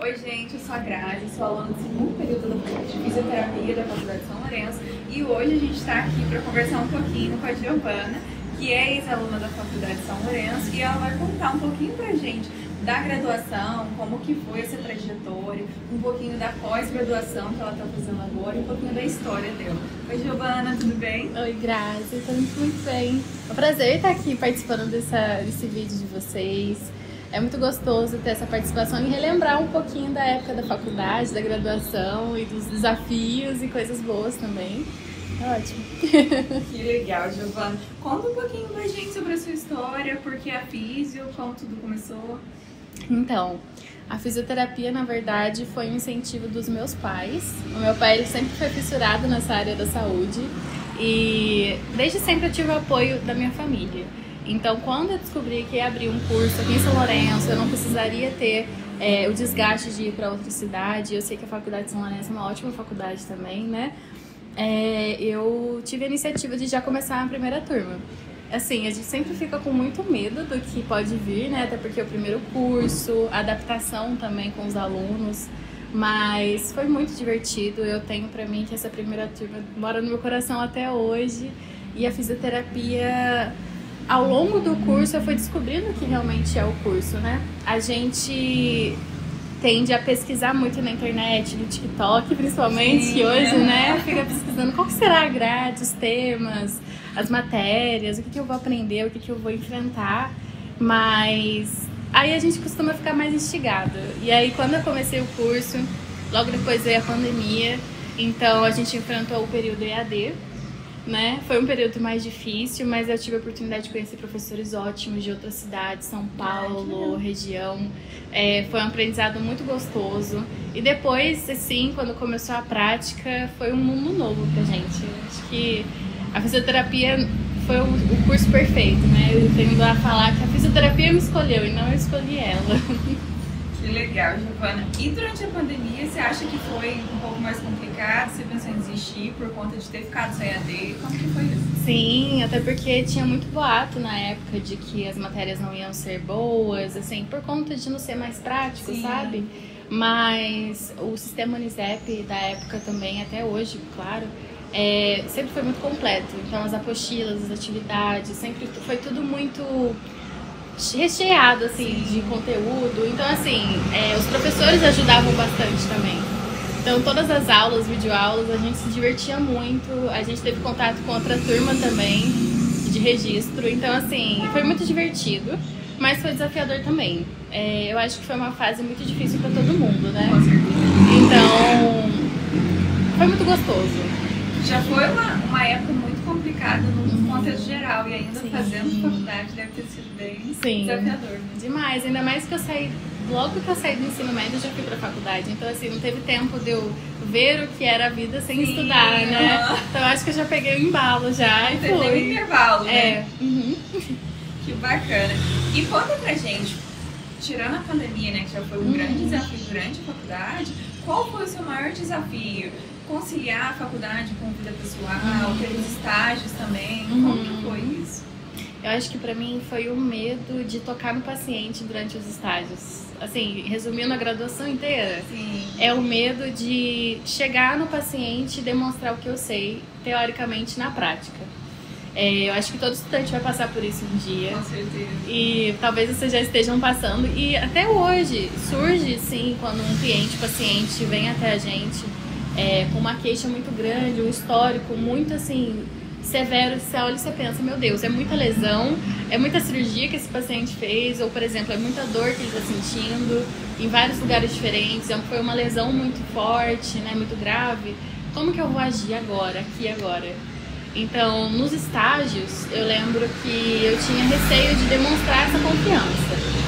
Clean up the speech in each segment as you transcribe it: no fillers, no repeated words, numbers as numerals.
Oi, gente, eu sou a Grazi, sou aluna do segundo período de fisioterapia da Faculdade de São Lourenço e hoje a gente está aqui para conversar um pouquinho com a Giovana, que é ex-aluna da Faculdade de São Lourenço, e ela vai contar um pouquinho pra gente da graduação, como que foi essa trajetória, um pouquinho da pós-graduação que ela está fazendo agora e um pouquinho da história dela. Oi, Giovana, tudo bem? Oi, Grazi, tô muito bem. É um prazer estar aqui participando desse vídeo de vocês. É muito gostoso ter essa participação e relembrar um pouquinho da época da faculdade, da graduação e dos desafios e coisas boas também. É ótimo. Que legal, Giovana. Conta um pouquinho pra gente sobre a sua história, porque a físio, como tudo começou. Então, a fisioterapia, na verdade, foi um incentivo dos meus pais. O meu pai ele sempre foi fissurado nessa área da saúde e desde sempre eu tive o apoio da minha família. Então, quando eu descobri que ia abrir um curso aqui em São Lourenço, eu não precisaria ter o desgaste de ir para outra cidade. Eu sei que a Faculdade de São Lourenço é uma ótima faculdade também, né? Eu tive a iniciativa de já começar a primeira turma. Assim, a gente sempre fica com muito medo do que pode vir, né? Até porque é o primeiro curso, a adaptação também com os alunos. Mas foi muito divertido. Eu tenho pra mim que essa primeira turma mora no meu coração até hoje. E a fisioterapia, ao longo do curso, eu fui descobrindo que realmente é o curso, né? A gente tende a pesquisar muito na internet, no TikTok, principalmente. Sim, hoje, né? Fica pesquisando qual que será a grade, os temas, as matérias, o que eu vou aprender, o que eu vou enfrentar. Mas aí a gente costuma ficar mais instigado. E aí, quando eu comecei o curso, logo depois veio a pandemia, então a gente enfrentou o período EAD, né? Foi um período mais difícil, mas eu tive a oportunidade de conhecer professores ótimos de outras cidades, São Paulo, região. Foi um aprendizado muito gostoso. E depois, assim, quando começou a prática, foi um mundo novo pra gente. Acho que a fisioterapia foi o curso perfeito, né? Eu tendo a falar que a fisioterapia me escolheu e não eu escolhi ela. Que legal, Giovana. E durante a pandemia, você acha que foi um pouco mais complicado? Você pensou em desistir por conta de ter ficado sem AD? Como que foi isso? Sim, até porque tinha muito boato na época de que as matérias não iam ser boas, assim, por conta de não ser mais prático, sim, sabe? Mas o sistema Unisep da época também, até hoje, claro, sempre foi muito completo. Então as apostilas, as atividades, sempre foi tudo muito recheado, assim, de conteúdo. Então, assim, os professores ajudavam bastante também. Então, todas as aulas, videoaulas, a gente se divertia muito. A gente teve contato com outra turma também, de registro. Então, assim, foi muito divertido, mas foi desafiador também. Eu acho que foi uma fase muito difícil para todo mundo, né? Com certeza. Então, foi muito gostoso. Já foi uma época muito complicada no contexto geral e ainda sim, fazendo faculdade deve ter sido bem sim, desafiador. Né? Demais, ainda mais que logo que eu saí do ensino médio eu já fui pra faculdade, então assim, não teve tempo de eu ver o que era a vida sem sim, estudar, né? Então eu acho que eu já peguei o embalo já e foi. Teve um intervalo, né? Uhum. Que bacana. E conta pra gente, tirando a pandemia, né, que já foi um grande desafio durante a faculdade, qual foi o seu maior desafio? Conciliar a faculdade com a vida pessoal, ter os estágios também, como que foi isso? Eu acho que pra mim foi o medo de tocar no paciente durante os estágios. Assim, resumindo a graduação inteira, sim, é o medo de chegar no paciente e demonstrar o que eu sei, teoricamente, na prática. Eu acho que todo estudante vai passar por isso um dia. Com certeza. E talvez vocês já estejam passando. E até hoje surge, sim, quando um cliente, paciente vem até a gente com uma queixa muito grande, um histórico muito assim severo, você olha e você pensa, meu Deus, é muita lesão, é muita cirurgia que esse paciente fez, ou por exemplo, é muita dor que ele está sentindo em vários lugares diferentes, foi uma lesão muito forte, né, muito grave. Como que eu vou agir agora, aqui e agora? Então, nos estágios, eu lembro que eu tinha receio de demonstrar essa confiança.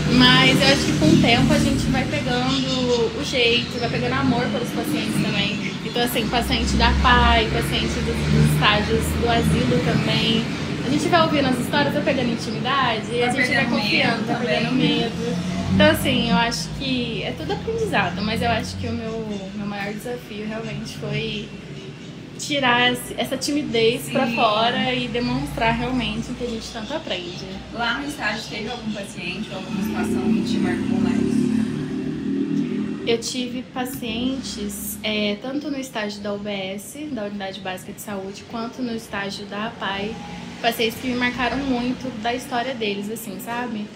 Mas eu acho que com o tempo a gente vai pegando o jeito, vai pegando amor pelos pacientes também. Então, assim, paciente da PAI, paciente dos estágios do asilo também. A gente vai ouvindo as histórias, vai pegando intimidade e a gente vai confiando, vai pegando medo. Então, assim, eu acho que é tudo aprendizado, mas eu acho que o meu maior desafio realmente foi tirar essa timidez pra fora e demonstrar realmente o que a gente tanto aprende. Lá no estágio teve algum paciente ou alguma situação que te marcou mais? Eu tive pacientes, tanto no estágio da UBS, da Unidade Básica de Saúde, quanto no estágio da APAE, pacientes que me marcaram muito da história deles, assim, sabe?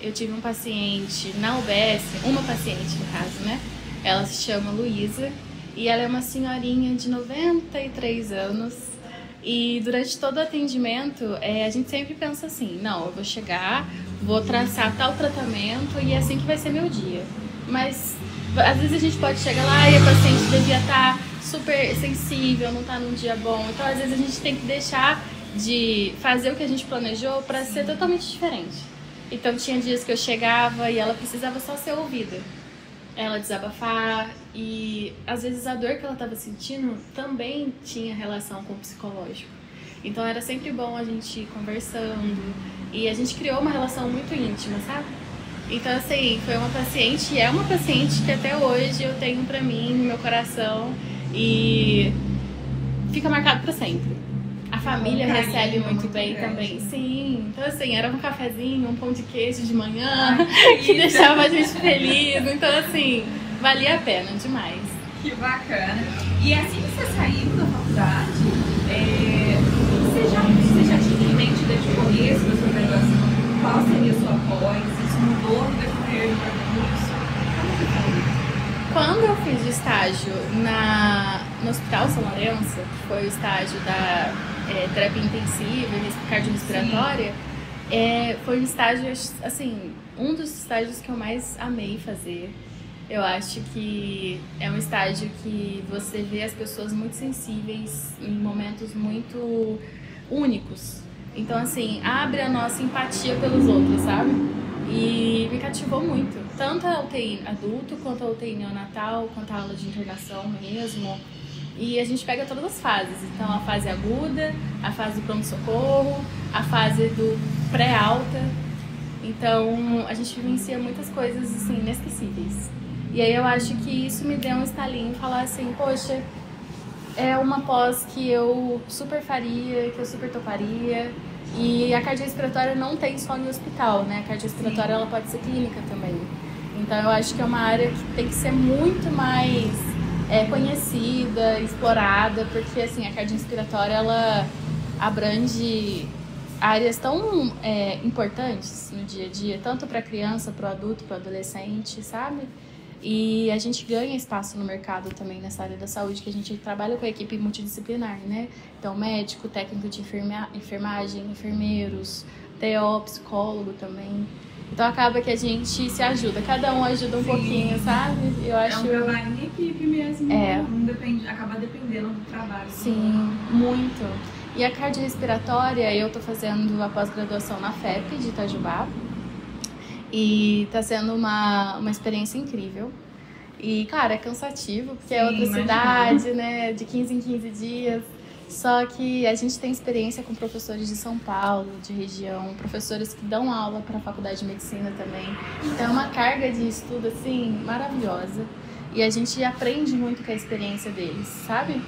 Eu tive um paciente na UBS, uma paciente no caso, né? Ela se chama Luísa e ela é uma senhorinha de 93 anos. E durante todo o atendimento, a gente sempre pensa assim, não, eu vou chegar, vou traçar tal tratamento e é assim que vai ser meu dia. Mas às vezes a gente pode chegar lá e a paciente devia estar super sensível, não está num dia bom. Então às vezes a gente tem que deixar de fazer o que a gente planejou para ser totalmente diferente. Então tinha dias que eu chegava e ela precisava só ser ouvida. Ela desabafar e às vezes a dor que ela estava sentindo também tinha relação com o psicológico. Então era sempre bom a gente ir conversando e a gente criou uma relação muito íntima, sabe? Então assim, foi uma paciente e é uma paciente que até hoje eu tenho pra mim, no meu coração e fica marcado pra sempre. A família recebe muito bem também. Sim, então assim, era um cafezinho, um pão de queijo de manhã, que deixava a gente feliz. Então assim, valia a pena demais. Que bacana. E assim que você saiu da faculdade, você já tinha em mente desde o começo da sua graduação qual seria a sua pós? Isso mudou no decorrer do percurso? Como que foi? Quando eu fiz o estágio no Hospital São Lourenço, que foi o estágio da terapia intensiva e cardiorrespiratória, foi um estágio, assim, um dos estágios que eu mais amei fazer. Eu acho que é um estágio que você vê as pessoas muito sensíveis em momentos muito únicos. Então, assim, abre a nossa empatia pelos outros, sabe? E me cativou muito. Tanto a UTI adulto, quanto a UTI neonatal, quanto a aula de internação mesmo. E a gente pega todas as fases. Então, a fase aguda, a fase do pronto-socorro, a fase do pré-alta. Então, a gente vivencia muitas coisas, assim, inesquecíveis. E aí eu acho que isso me deu um estalinho, falar assim, poxa, é uma pós que eu super faria, que eu super toparia. E a cardiorrespiratória não tem só no hospital, né? A cardiorrespiratória ela pode ser clínica também. Então eu acho que é uma área que tem que ser muito mais conhecida, explorada, porque assim, a cardiorrespiratória ela abrange áreas tão importantes no dia a dia, tanto para a criança, para o adulto, para o adolescente, sabe? E a gente ganha espaço no mercado também nessa área da saúde, que a gente trabalha com a equipe multidisciplinar, né? Então, médico, técnico de enfermagem, enfermeiros, TO, psicólogo também. Então, acaba que a gente se ajuda, cada um ajuda um pouquinho, sabe? Eu acho... É um trabalho em equipe mesmo, não depende, acaba dependendo do trabalho. Sim, muito. E a cardiorrespiratória, eu tô fazendo a pós-graduação na FEP de Itajubá. E tá sendo uma experiência incrível. E, cara, é cansativo, porque é outra cidade, né? De 15 em 15 dias. Só que a gente tem experiência com professores de São Paulo, de região, professores que dão aula para a Faculdade de Medicina também. Então é uma carga de estudo, assim, maravilhosa. E a gente aprende muito com a experiência deles, sabe?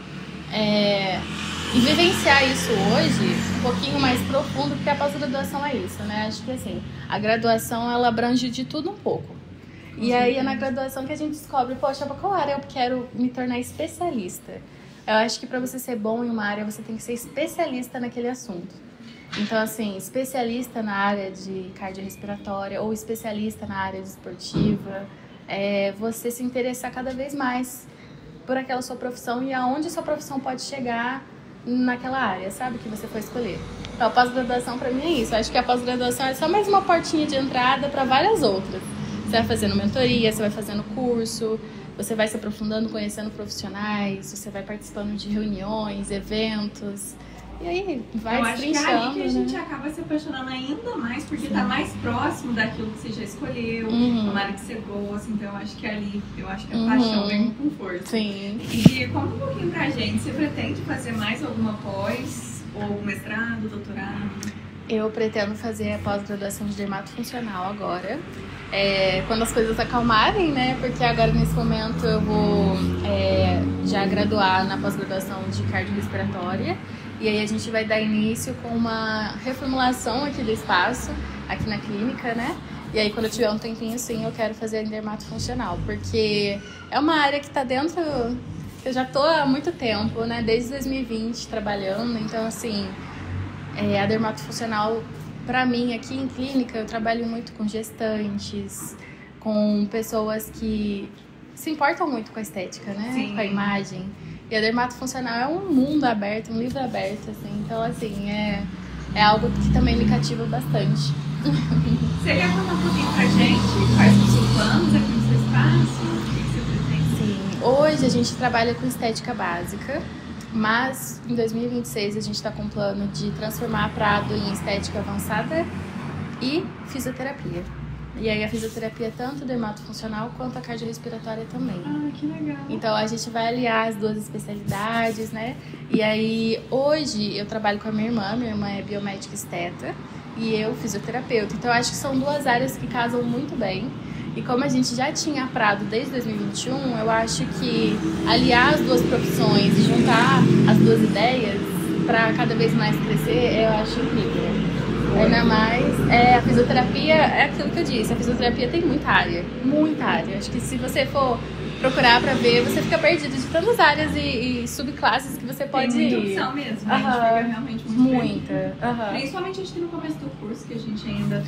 E vivenciar isso hoje, um pouquinho mais profundo, porque a pós-graduação é isso, né? Acho que assim, a graduação ela abrange de tudo um pouco. E aí é na graduação que a gente descobre, poxa, qual área eu quero me tornar especialista? Eu acho que para você ser bom em uma área, você tem que ser especialista naquele assunto. Então, assim, especialista na área de cardiorrespiratória ou especialista na área esportiva, você se interessar cada vez mais por aquela sua profissão e aonde sua profissão pode chegar naquela área, sabe, que você for escolher. Então, a pós-graduação para mim é isso. Eu acho que a pós-graduação é só mais uma portinha de entrada para várias outras. Você vai fazendo mentoria, você vai fazendo curso, você vai se aprofundando, conhecendo profissionais, você vai participando de reuniões, eventos. E aí, vai destrinchando. Eu acho que é ali que a gente acaba se apaixonando ainda mais, porque tá mais próximo daquilo que você já escolheu, uma área que você gosta. Então, eu acho que ali, a paixão vem com força. Sim. E conta um pouquinho pra gente, você pretende fazer mais alguma pós, ou mestrado, doutorado? Eu pretendo fazer a pós-graduação de dermatofuncional agora, quando as coisas acalmarem, né? Porque agora, nesse momento, eu vou já graduar na pós-graduação de cardiorrespiratória. E aí a gente vai dar início com uma reformulação aqui do espaço, aqui na clínica, né? E aí, quando eu tiver um tempinho, sim, eu quero fazer em dermatofuncional, porque é uma área que tá dentro... Eu já tô há muito tempo, né? Desde 2020 trabalhando, então, assim, a dermatofuncional, pra mim, aqui em clínica, eu trabalho muito com gestantes, com pessoas que se importam muito com a estética, né? Sim. Com a imagem. E a dermatofuncional é um mundo aberto, um livro aberto, assim. Então, assim, é algo que também me cativa bastante. Você quer contar um pouquinho pra gente quais são os seus planos aqui no seu espaço? O que você pretende? Sim, hoje a gente trabalha com estética básica, mas em 2026 a gente está com o plano de transformar a Prado em estética avançada e fisioterapia. E aí a fisioterapia é tanto dermatofuncional quanto a cardiorrespiratória também. Ah, que legal. Então a gente vai aliar as duas especialidades, né? E aí hoje eu trabalho com a minha irmã é biomédica esteta e eu fisioterapeuta. Então eu acho que são duas áreas que casam muito bem. E como a gente já tinha a Prado desde 2021, eu acho que aliar as duas profissões e juntar as duas ideias para cada vez mais crescer, eu acho incrível. Ainda mais, a fisioterapia, é aquilo que eu disse, a fisioterapia tem muita área. Acho que se você for procurar pra ver, você fica perdido de tantas áreas e subclasses que você pode ir. Tem muita opção mesmo, a gente fica realmente muito Principalmente a gente no começo do curso, que a gente ainda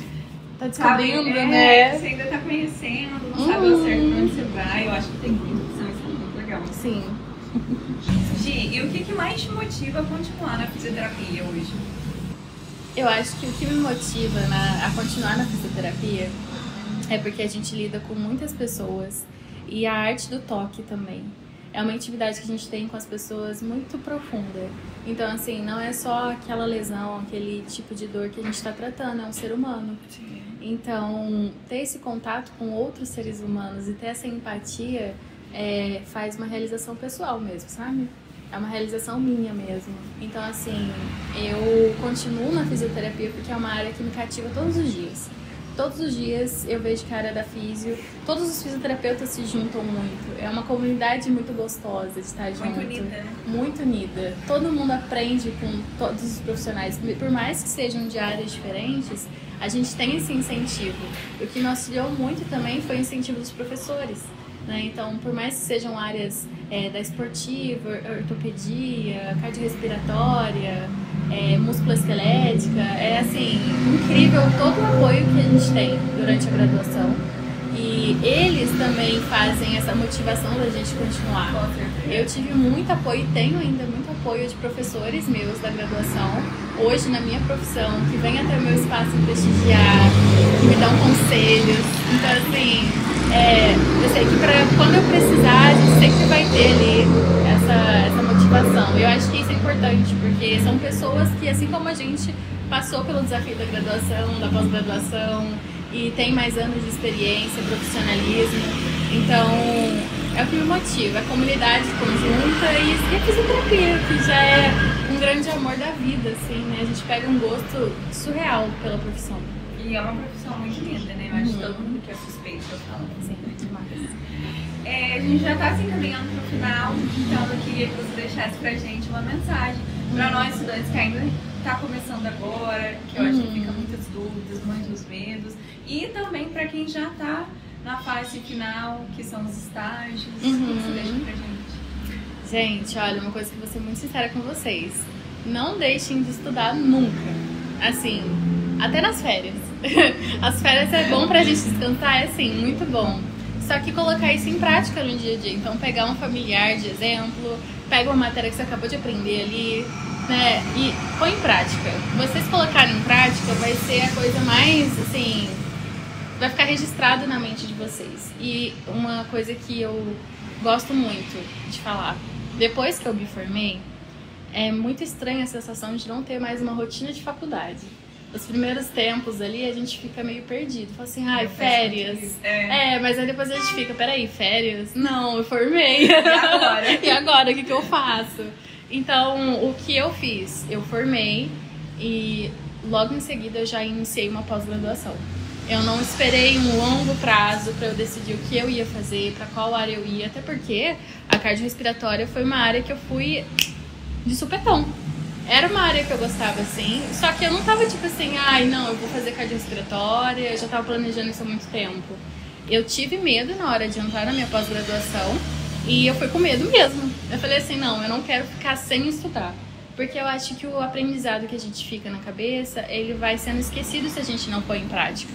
tá descobrindo, né? Você ainda tá conhecendo, não sabe ao certo pra onde você vai. Eu acho que tem muita opção, isso é muito legal. Sim. Gi, e o que mais te motiva a continuar na fisioterapia hoje? Eu acho que o que me motiva a continuar na fisioterapia é porque a gente lida com muitas pessoas e a arte do toque também. É uma intimidade que a gente tem com as pessoas muito profunda. Então, assim, não é só aquela lesão, aquele tipo de dor que a gente está tratando, é um ser humano. Sim. Então, ter esse contato com outros seres humanos e ter essa empatia faz uma realização pessoal mesmo, sabe? É uma realização minha mesmo. Então, assim, eu continuo na fisioterapia porque é uma área que me cativa todos os dias. Todos os dias eu vejo que a área da fisio, todos os fisioterapeutas se juntam muito. É uma comunidade muito gostosa de estar junto. Muito unida, né? Muito unida. Todo mundo aprende com todos os profissionais. Por mais que sejam de áreas diferentes, a gente tem esse incentivo. O que me auxiliou muito também foi o incentivo dos professores. Né? Então, por mais que sejam áreas da esportiva, ortopedia, cardiorrespiratória, musculoesquelética, é assim, incrível todo o apoio que a gente tem durante a graduação. E eles também fazem essa motivação da gente continuar. Eu tive muito apoio e tenho ainda muito apoio de professores meus da graduação, hoje na minha profissão, que vêm até o meu espaço prestigiar, que me dão conselhos. Então, assim, eu sei que quando eu precisar, a gente sempre vai ter ali essa motivação. Eu acho que isso é importante, porque são pessoas que, assim como a gente passou pelo desafio da graduação, da pós-graduação, e tem mais anos de experiência, profissionalismo. Então, é o que me motiva, a comunidade conjunta e a fisioterapia, que já é um grande amor da vida, assim, né? A gente pega um gosto surreal pela profissão. E é uma profissão muito linda, né? Eu acho que todo mundo que é suspeito, eu falo. Sim, demais. A gente já está se encaminhando para o final, então eu queria que você deixasse pra gente uma mensagem para nós estudantes que ainda está começando agora, que eu acho que fica muitas dúvidas, muitos medos, e também para quem já está na fase final, que são os estágios. O que você deixa pra gente? Gente, olha, uma coisa que vou ser muito sincera com vocês. Não deixem de estudar nunca. Assim, até nas férias. As férias é bom pra gente descansar, é assim, muito bom. Só que colocar isso em prática no dia a dia. Então, pegar um familiar de exemplo, pega uma matéria que você acabou de aprender ali, né? E põe em prática. Vocês colocarem em prática vai ser a coisa mais, assim, vai ficar registrado na mente de vocês. E uma coisa que eu gosto muito de falar, depois que eu me formei, é muito estranha a sensação de não ter mais uma rotina de faculdade. Os primeiros tempos ali, a gente fica meio perdido. Fala assim, ai, férias. Mas aí depois a gente fica, peraí, férias? Não, eu formei. E agora? E agora, o que eu faço? Então, o que eu fiz? Eu formei e logo em seguida eu já iniciei uma pós-graduação. Eu não esperei um longo prazo para eu decidir o que eu ia fazer, para qual área eu ia, até porque a cardiorrespiratória foi uma área que eu fui de supetão. Era uma área que eu gostava, assim, só que eu não tava tipo assim, ai, não, eu vou fazer cardiorrespiratória, eu já tava planejando isso há muito tempo. Eu tive medo na hora de entrar na minha pós-graduação e eu fui com medo mesmo. Eu falei assim, não, eu não quero ficar sem estudar. Porque eu acho que o aprendizado que a gente fica na cabeça, ele vai sendo esquecido se a gente não põe em prática.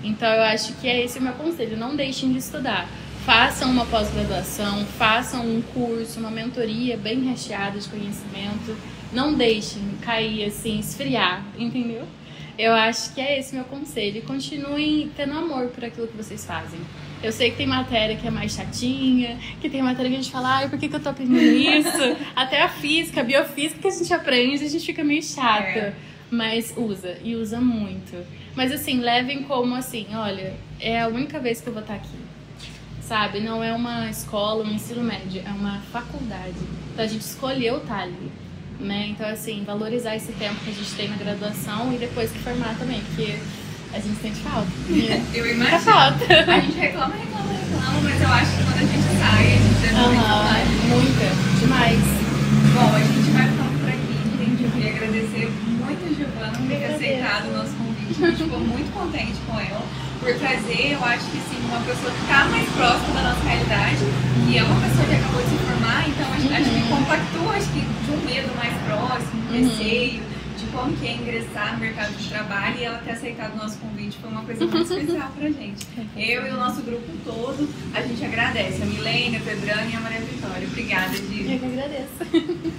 Então eu acho que é esse o meu conselho, não deixem de estudar. Façam uma pós-graduação, façam um curso, uma mentoria bem recheada de conhecimento. Não deixem cair assim, esfriar, entendeu? Eu acho que é esse meu conselho. E continuem tendo amor por aquilo que vocês fazem. Eu sei que tem matéria que é mais chatinha, que tem matéria que a gente fala, ai, por que eu tô aprendendo isso? Até a física, a biofísica que a gente aprende, a gente fica meio chata. Mas usa, e usa muito. Mas assim, levem como assim, olha, é a única vez que eu vou estar aqui. Sabe? Não é uma escola, um ensino médio, é uma faculdade. Então a gente escolheu estar ali. Né? Então, assim, valorizar esse tempo que a gente tem na graduação e depois que formar também, porque a gente sente falta. Eu imagino. Falta. A gente reclama, mas eu acho que quando a gente sai, a gente deve muita saudade. Muita, demais. Bom, a gente vai ficando por aqui, gente. Eu queria agradecer muito a Giovana por ter aceitado o nosso convite. A gente ficou muito contente com ela por trazer, eu acho que sim, uma pessoa que está mais próxima da nossa realidade, e é uma pessoa que acabou de se formar, então a gente acho que compactua, acho que de um medo mais próximo, um receio de como que é ingressar no mercado de trabalho, e ela ter aceitado o nosso convite foi uma coisa muito especial pra gente. Eu e o nosso grupo todo, a gente agradece, a Milene, a Pedrana e a Maria Vitória. Obrigada, Gi. Eu que agradeço.